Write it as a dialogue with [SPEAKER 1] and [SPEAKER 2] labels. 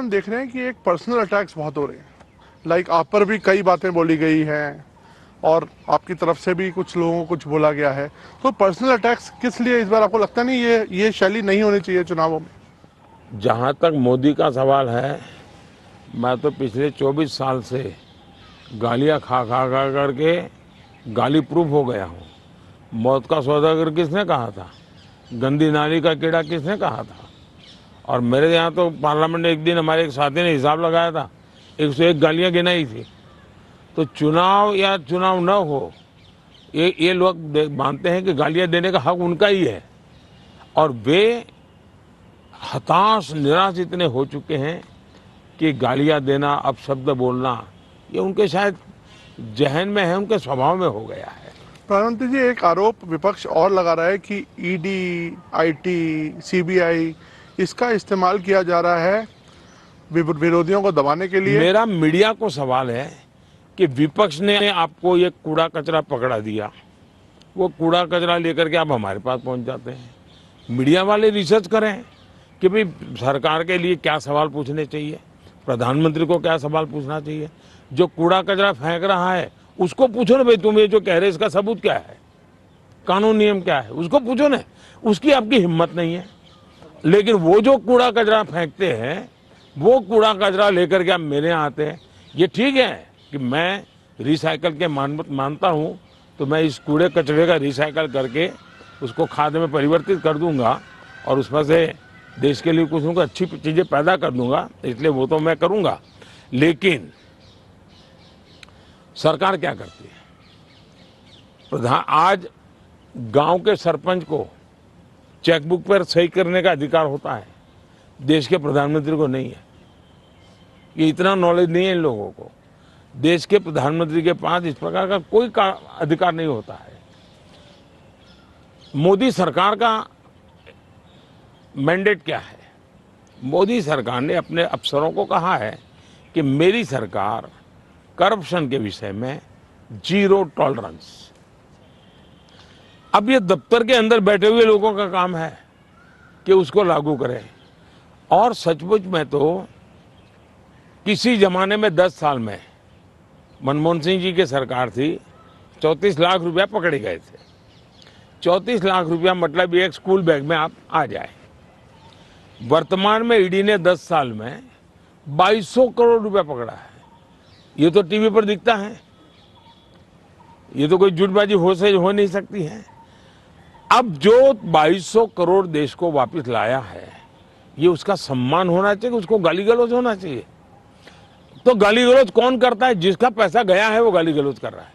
[SPEAKER 1] हम देख रहे हैं कि एक पर्सनल अटैक्स बहुत हो रहे हैं। लाइक आप पर भी कई बातें बोली गई हैं और आपकी तरफ से भी कुछ लोगों को कुछ बोला गया है। तो पर्सनल अटैक्स किस लिए इस बार आपको लगता नहीं ये शैली नहीं होनी चाहिए चुनावों में?
[SPEAKER 2] जहाँ तक मोदी का सवाल है, मैं तो पिछले 24 साल से गालियाँ खा खा खा करके गाली प्रूफ हो गया हूँ। मौत का सौदागर किसने कहा था? गंदी नाली का कीड़ा किसने कहा था? और मेरे यहाँ तो पार्लियामेंट में एक दिन हमारे एक साथी ने हिसाब लगाया था, 101 गालियाँ गिनाई थी। तो चुनाव या चुनाव न हो, ये लोग मानते हैं कि गालियाँ देने का हक उनका ही है, और वे हताश निराश इतने हो चुके हैं कि गालियां देना, अपशब्द बोलना, ये उनके शायद जहन में है, उनके स्वभाव में हो गया है।
[SPEAKER 1] प्रधानमंत्री जी, एक आरोप विपक्ष और लगा रहा है कि ईडी, आईटी, सीबीआई इसका इस्तेमाल किया जा रहा है विरोधियों को दबाने के लिए।
[SPEAKER 2] मेरा मीडिया को सवाल है कि विपक्ष ने आपको ये कूड़ा कचरा पकड़ा दिया, वो कूड़ा कचरा लेकर के आप हमारे पास पहुंच जाते हैं। मीडिया वाले रिसर्च करें कि भाई सरकार के लिए क्या सवाल पूछने चाहिए, प्रधानमंत्री को क्या सवाल पूछना चाहिए। जो कूड़ा कचरा फेंक रहा है उसको पूछो ना, भाई तुम ये जो कह रहे इसका सबूत क्या है, कानून नियम क्या है, उसको पूछो ना। उसकी आपकी हिम्मत नहीं है। लेकिन वो जो कूड़ा कचरा फेंकते हैं, वो कूड़ा कचरा लेकर के आप मेरे यहाँ आते हैं। ये ठीक है कि मैं रिसाइकल के मानता हूँ, तो मैं इस कूड़े कचरे का रिसाइकल करके उसको खाद में परिवर्तित कर दूंगा और उसमें से देश के लिए कुछ न कुछ अच्छी चीजें पैदा कर दूंगा, इसलिए वो तो मैं करूंगा। लेकिन सरकार क्या करती है? आज गांव के सरपंच को चेकबुक पर सही करने का अधिकार होता है, देश के प्रधानमंत्री को नहीं है। ये इतना नॉलेज नहीं है इन लोगों को। देश के प्रधानमंत्री के पास इस प्रकार का कोई अधिकार नहीं होता है। मोदी सरकार का मैंडेट क्या है? मोदी सरकार ने अपने अफसरों को कहा है कि मेरी सरकार करप्शन के विषय में जीरो टॉलरेंस। अब ये दफ्तर के अंदर बैठे हुए लोगों का काम है कि उसको लागू करें। और सचमुच में तो किसी जमाने में 10 साल में मनमोहन सिंह जी की सरकार थी, 34 लाख रुपया पकड़े गए थे। 34 लाख रुपया मतलब एक स्कूल बैग में आप आ जाए। वर्तमान में ईडी ने 10 साल में 2200 करोड़ रुपया पकड़ा है। ये तो टीवी पर दिखता है, ये तो कोई झूठबाजी हो नहीं सकती है। अब जो 2200 करोड़ देश को वापस लाया है, ये उसका सम्मान होना चाहिए, उसको गाली गलौज होना चाहिए। तो गाली गलौज कौन करता है? जिसका पैसा गया है वो गाली गलौज कर रहा है।